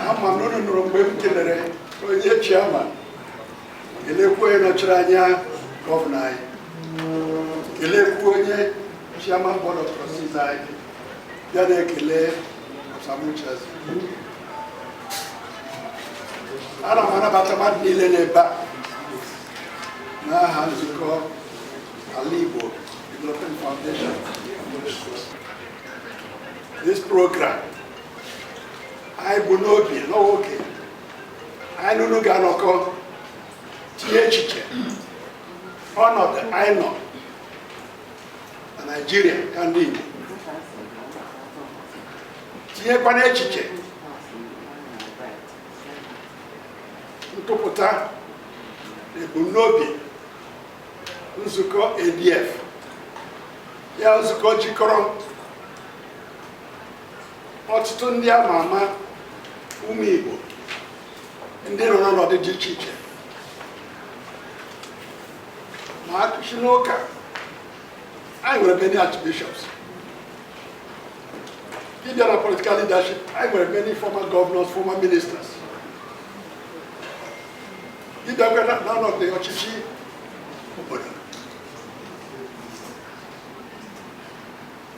ama m n'ụlọ nụrụ mgbe m kelere onye chairman kelekwa onye nọchiri anya gọvanọ anyị kelekwa onye chairman board of trustees anyị bịa na-ekele ọsamuchezi ana m anabata mmadụ niile n'ebe a n'aha nzukọ ala Igbo Development Foundation. This program I bụ n'obi n'oge anyị nụnụ ga-anọkọ tinye echiche ọnọdụ anyị nọ na Naịjirịa ka ndị Igbo tinyekwana echiche ntụpụta ebumnobi nzukọ ADF ya nzukọ jikọrọ ọtụtụ ndị ama ama ụmụ Igbo ndị nọ n'ọnọdụ dị iche iche ma akụchi n'ụka anyị nwere many archbishops ịbịa na political leadership anyị nwere many former governors, former ministers ịbịa n'ọnọdụ ọchịchị obodo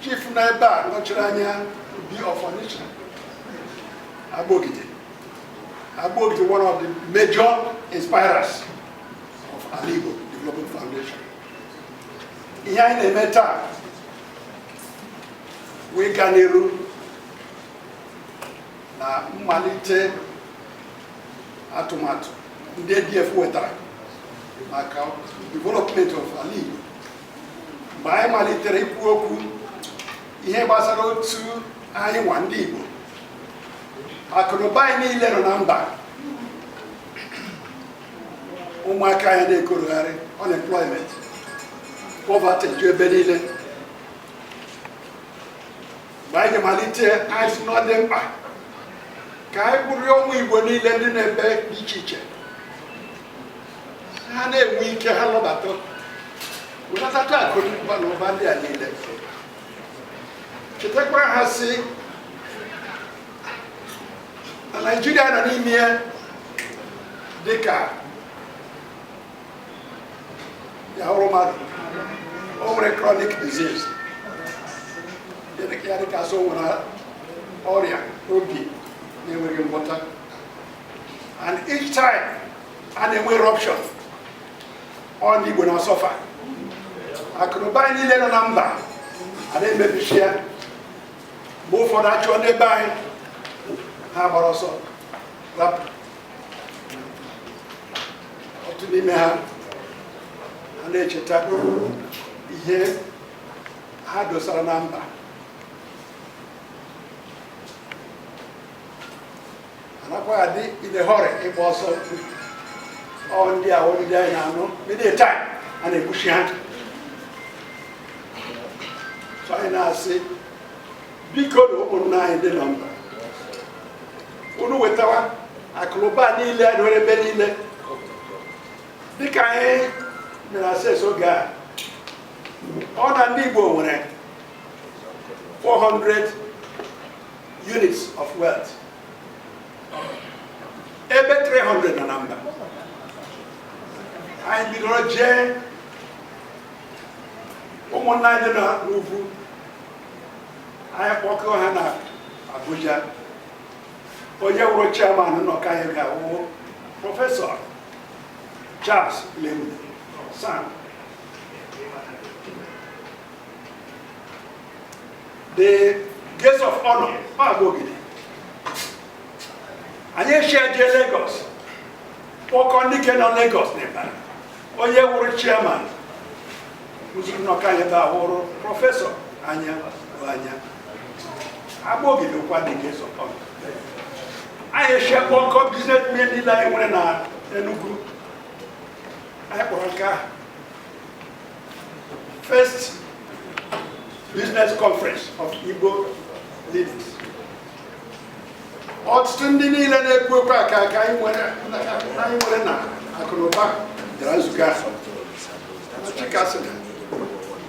chief na ebe a nọchiri anya Obi of Onitsha Agbogide, one of the major inspirers of Ala Igbo Development Foundation. Ihe anyị na-eme taa wee gaa n'iru na mmalite atụmatụ ndị ADF wetara maka development of Ala Igbo. Mgbe anyị malitere ikwu okwu ihe gbasara otu anyị nwa ndị Igbo akụnụba anyị niile nọ na mba, ụmụaka anyị na-ekorogharị, unemployment, poverty ju ebe niile. Mgbe anyị ga-amalite anyị si na ọ dị mkpa ka anyị bụrụ ụmụ Igbo niile ndị na-ebe dị iche iche ha na-enwe ike ha lọbata wetatata akụnụba na ụba ndị a niile. Chetakwa ha si na Nigeria nọ n'ime ya dịka ya hụrụ mmadụ o nwere chronic disease ya dịka so nwere ọrịa obi na-enweghị ngwọta, and each time a na-enwe eruption ọ ndị Igbo na-asọfa. Akụnụba anyị niile nọ na mba a na-emebichi ya. Mgbe ụfọdụ achọ n'ebe anyị ha gbara ọsọ rapụ, otu n'ime ha na-echeta ihe ha dosara na mba. Anakwa adị ile họrị ịgba ọsọ ọ ndị a ndị anyị na-anụ many time a na-egbuchi ha. So anyị na-asị biko na ụmụnna anyị dị na mba unu wetawa akụnụba niile anyị nwere ebe niile dịka anyị mere ases oge a. Ọ na ndị Igbo nwere 400 units of wealth, ebe 300 nọ na mba. Anyị bidoro jee ụmụnna anyị dị n'ugwu, anyị kpọkọọ ha na Abuja. Onye wụrụ chairman nnọkọ anyị ga-awụ Professor Charles Lemon Sam. The guest of honor Agbogide. Anyị eche Lagos kpọkọ ndị ke nọ Lagos n'Ibadan. Onye wụrụ chairman nnọkọ anyị ga-awụrụ Professor Anya Agbogide kwa the guest of honor. Anyị share kpọkọ businessmen niile anyị nwere na Enugu. Anyị kpọrọ nke ahụ first business conference of Igbo leaders. Ọtụtụ ndị niile na-ekwu okwu aka anyị nwere na akụnụba bịara nzukọ ahụ. Chika sị na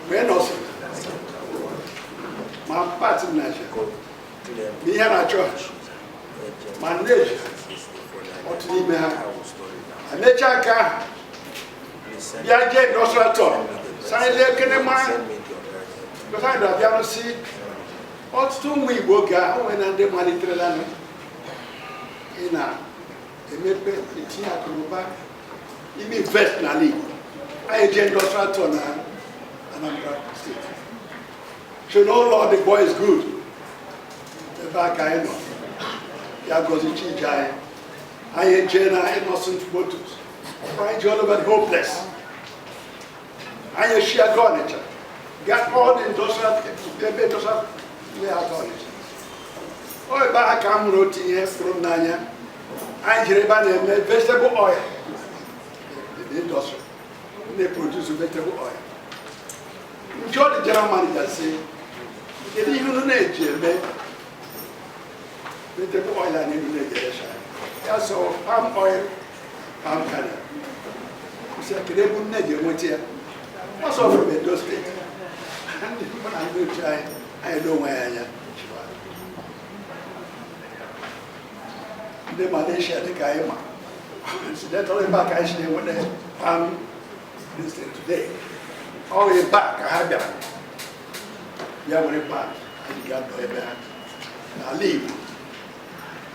wee nọsị ma pati Naịjirịa ma ihe na-achọ manage what you may have. And the chaka, Yaja, Nostrator, Silent Kenema, but I don't see what to me work out when I'm the money trailer. In a mepe, it's here to go back. You mean personally, I agent Nostrator now, and I'm state. So, no, Lord, the boy is good. The back I know. Ya goes in Chijai. I ain't Jenna, innocent motives. Right, all over hopeless. I ain't sheer garniture. Got all the industrial, we are garniture. Oh, back I'm rotting here from Nanya. I hear about vegetable oil. The industry. They produce vegetable oil. Enjoy the general manager say, you didn't even know vegetable oil and Indonesia. Yeah, so palm oil, palm kernel. You say, can they put negative with here? What's all from Edo State? And when I go try, I know where I am. The Malaysia, the Kaima. Incidentally, back I actually went there, palm today. All the way back, I had that. Yeah, when it back, I got the back. I leave.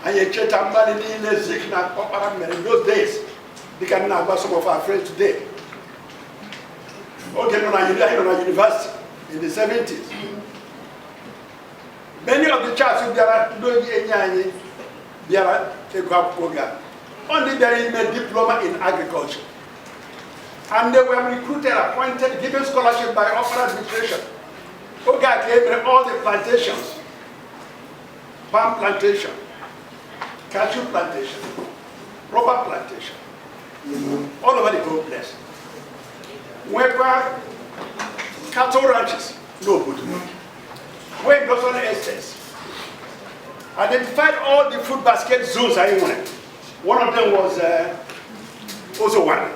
And you check out money in the sick in those days. They can now about some of our friends today. Okay, on a university in the 70s. Many of the chaps there are doing they are take up program. Only they made diploma in agriculture. And they were recruited, appointed, given scholarship by offer administration. Okay, came all the plantations, palm plantation, cashew plantation, rubber plantation, all over the whole place. Where cattle ranches, no good. Where industrial estates. Identified all the food basket zones I wanted. One of them was also one.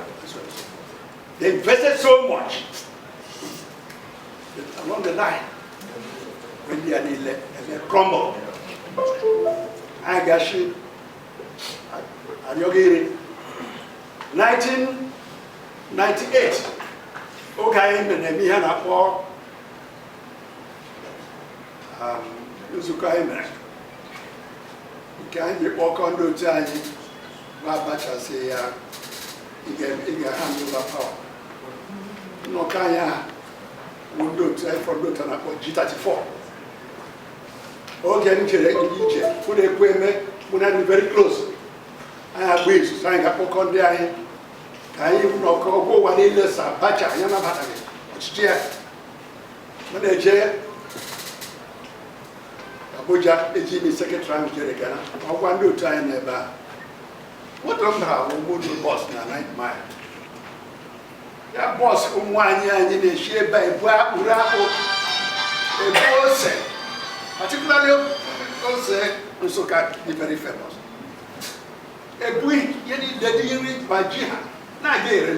They invested so much that along the line, when they crumbled, I got you. And you're getting 1998. Okay, and me and I for Uzuka. Can you walk on the time? My batch say, you get hand over power. No, can you? We do try for Dr. G34. Okay, Egypt. Put a equipment, we are very close. I have ways, trying to put on there. I even know go one in this batch. I am not having it. Chair. When they chair, Abuja, a Jimmy secretary, Jerry, I want to try and never. What don't have a good boss now, 9 miles. That boss, one year in a share by Black Urapo, a boss, particularly also got be very famous. A week, you need the dealing by Jiha. Now, there,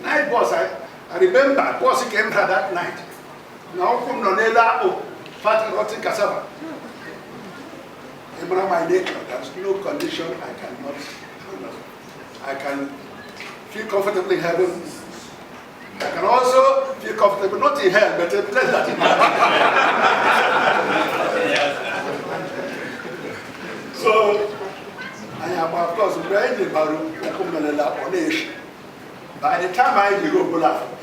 night boss, I remember, boss came that night. Now, from Nonella or Fat Rotten Cassava. My nature, there's no condition I cannot. I can feel comfortable in heaven. I can also feel comfortable, not in hell, but a place that in heaven. So, I am, of course, very about nation. By the time I did go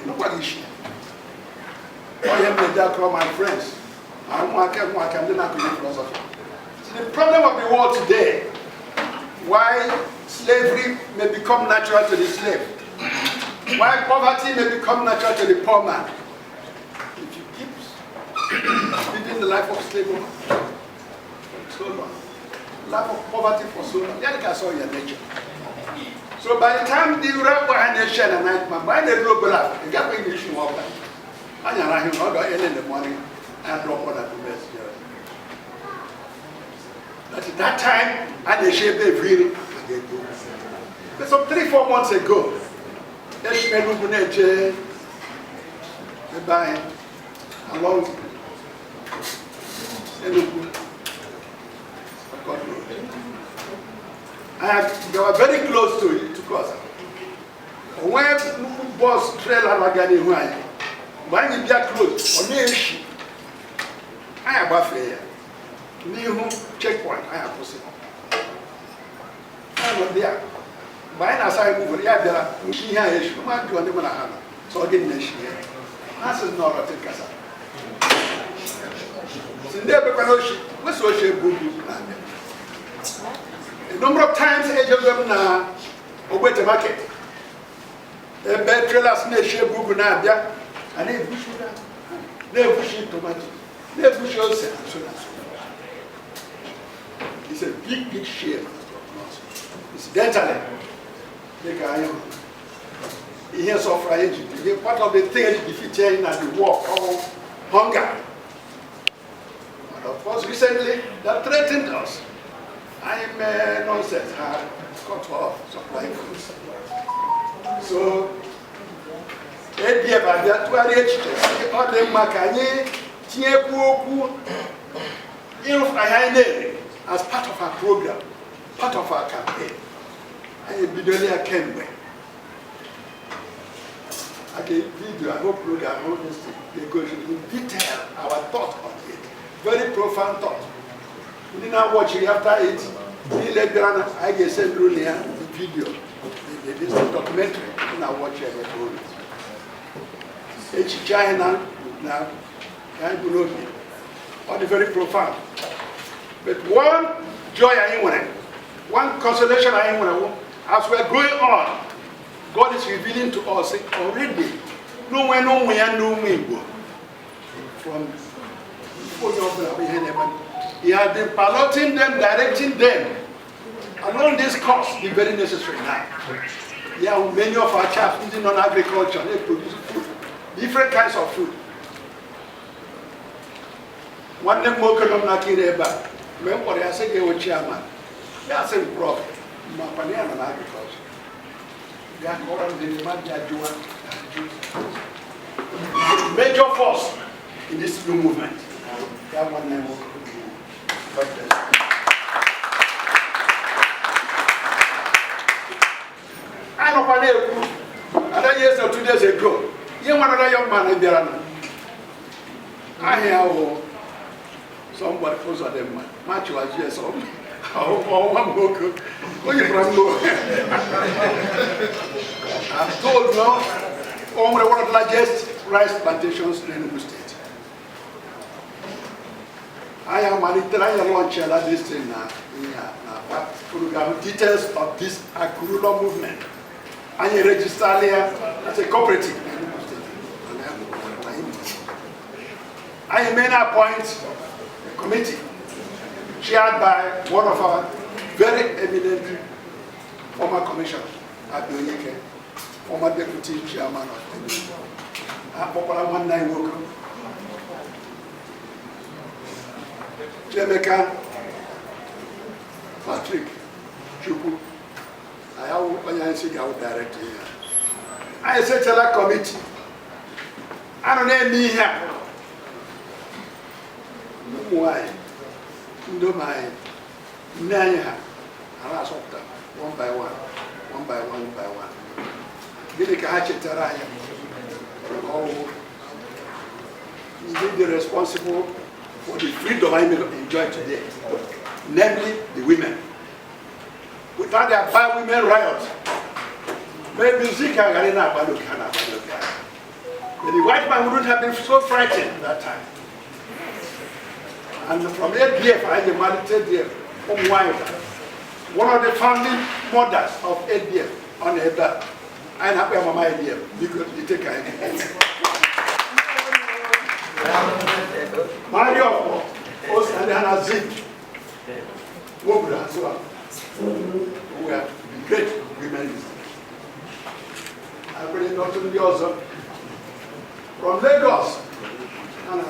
nobody issue. I am the dark from my friends. I'm working philosophy. The problem of the world today, why slavery may become natural to the slave, why poverty may become natural to the poor man. If you keep living the life of slavery, so long, life of poverty for so long, you saw your nature. So by the time the rabbi and the shell and night man, by the global life, you get the issue of that. And you're not early in the morning and drop on at the best. But at that time, and they shape a really. But some 3-4 months ago, they buy along They were very close to Kosa. When boss trailer Lagani Huay, when you get close, or near she, I have a fair. Near home checkpoint, I have possible. I was there. By an aside move, she has issue. I do a hand. So I didn't she. That's not a Casa. Never what's what she would a number of times, age of them now, or wait a market. A bed trailers near Shabugunabia, and they bush they bush tomato, they bush also, and so on. It's a big share. It's dentally. They can here's of Egypt. Part of the things defeating and the war called hunger. But of course, recently, that threatened us. I'm nonsense, cut off supply foods. So, about that, to arrange all the Macanye, Tieku, as part of our program, part of our campaign. I am Bidonia Kenway. I gave video, I hope program, honestly, they go in detail our thought on it. Very profound thought. We did not watch it after it. We let down, I guess, send through the video. This is a documentary. We did not watch it at all. It's China now, and Burundi. All the very profound. But one joy I want, one consolation I want, as we're going on, God is revealing to us already. No one, no Igbo. From before you He has been piloting them, directing them along this course, the very necessary now. Yeah, many of our chaps using non-agriculture, they produce food, different kinds of food. One them more can not get back. Remember, I said they were chairman. They are saying Proffer, Mapania and agriculture. They are calling the major force in this new movement. They are one name. I know other years or 2 days ago, you one other young man in there. I hear somebody close on them. Match was yes, or one book. Where you from? I'm told now, one of the largest rice plantations in Igbo State. I am an Italian launcher at this thing now. Details of this Akurulo movement. And you register here as a cooperative. I may appoint a committee chaired by one of our very eminent former commissioners, Abiyike, former deputy chairman of the popular 19 worker. Jamaica, Patrick, Chuku, I have director here. I said to that committee, I don't know me here. Why? No, my Naya, and I saw them one by one. Give a hatchet. Is the responsible for the freedom I enjoy today, namely the women. Without their bad women riot, maybe Zika Garina Badukana. The white man wouldn't have been so frightened that time. And from ADF, I demanded ADF from one of the founding mothers of ADF on the head. I have my ADF because you take a Mario, Osana Zik, Wobra, so we are great women. I bring not to the other from Lagos. And I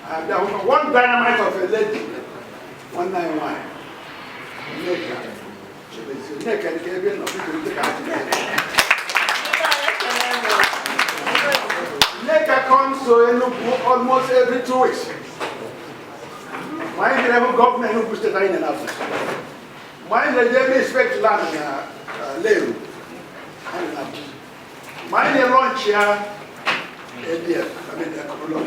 have one dynamite of a lady, 191. Neka comes to Enugu almost every 2 weeks. Mine never government who pushed the line in Africa. Mine the Jamie expect land in Leru. Mine the launch here. I mean, the couple of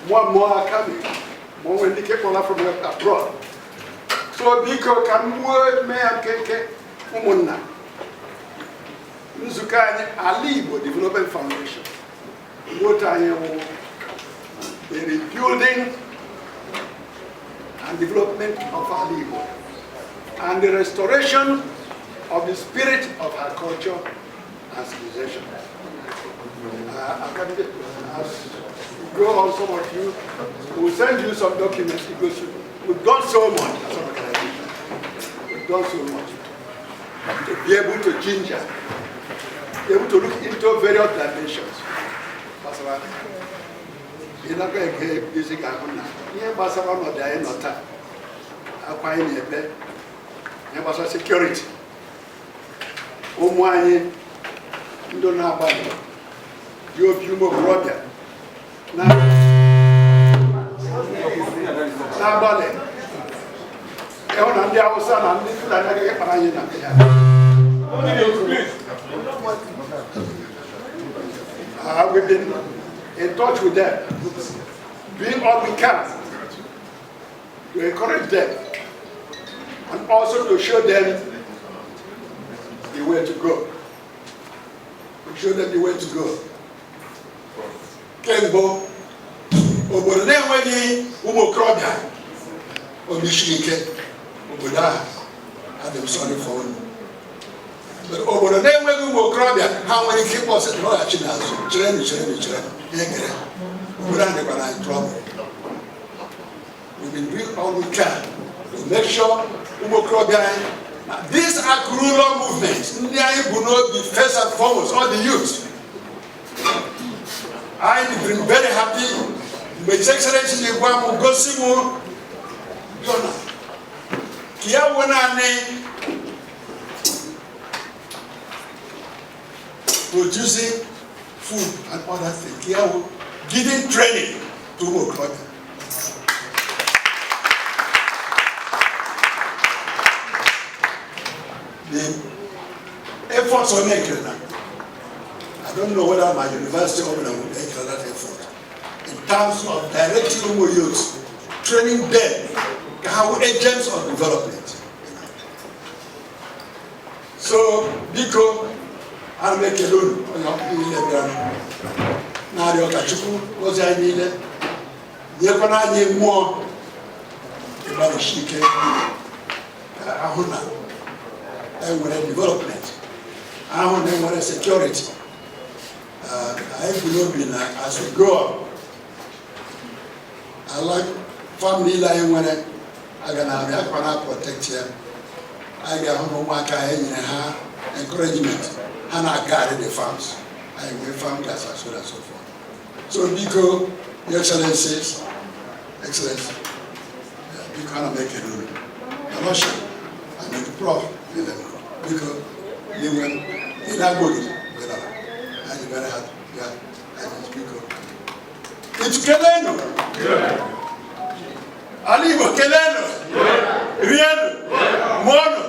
one more are coming. More when they keep on from abroad. So because can word me and keke umuna. Nzukanye Igbo Development Foundation. What I am the rebuilding and development of Igbo and the restoration of the spirit of our culture and civilization. As we go on, some of you, we'll send you some documents because we've done so much as an organization. We've done so much to be able to ginger, be able to look into various dimensions. You're not going to get music happen now. You're not there, not that. Acquiring a bed, you're security. Omwani, don't know about it. You have humor brother. Now, we've been in touch with them, doing all we can to encourage them and also to show them the way to go. To show them the way to go. Kembo, obodo na-enweghị ụmụ okorobịa omishiri ike obodo a adịm sorry for unu. Obodo na-enweghị ụmụ okorobịa ha nwere ike ịkpọsị lọghachi n'azụ chere ihe kere obodo a dịkwa na trouble. We've been doing all we can to make sure ụmụ okorobịa anyị. These are rural movements. Ndị anyị bụ n'obi first and foremost all the youth. I've been very happy. My Excellency Igbo Gosimu Dona. Kia Wanane producing food and other things. Kia giving training to work. The efforts are making now. I don't know whether my university will make that effort in terms of directing Igbo youth, training them how agents of development. So, Biko, I'll make a loan on your Nario Kachuku, was I needed. Yakona need more about the Shike Ahuna and with development. Ahuna and with security. I believe as we grow up, I like family line when I can protect here. I get homework, encouragement, and I guide the farms. I will farm class as well and so forth. So, Biko, Your Excellencies, Excellency, you cannot make a rule. I'm not sure. I mean, the Proffer, Biko, you will, in that body, I'm very happy. Yeah, I can speak up. It's Keleno. Yeah. Alibo Keleno. Yeah. Riano. Yeah. Mono.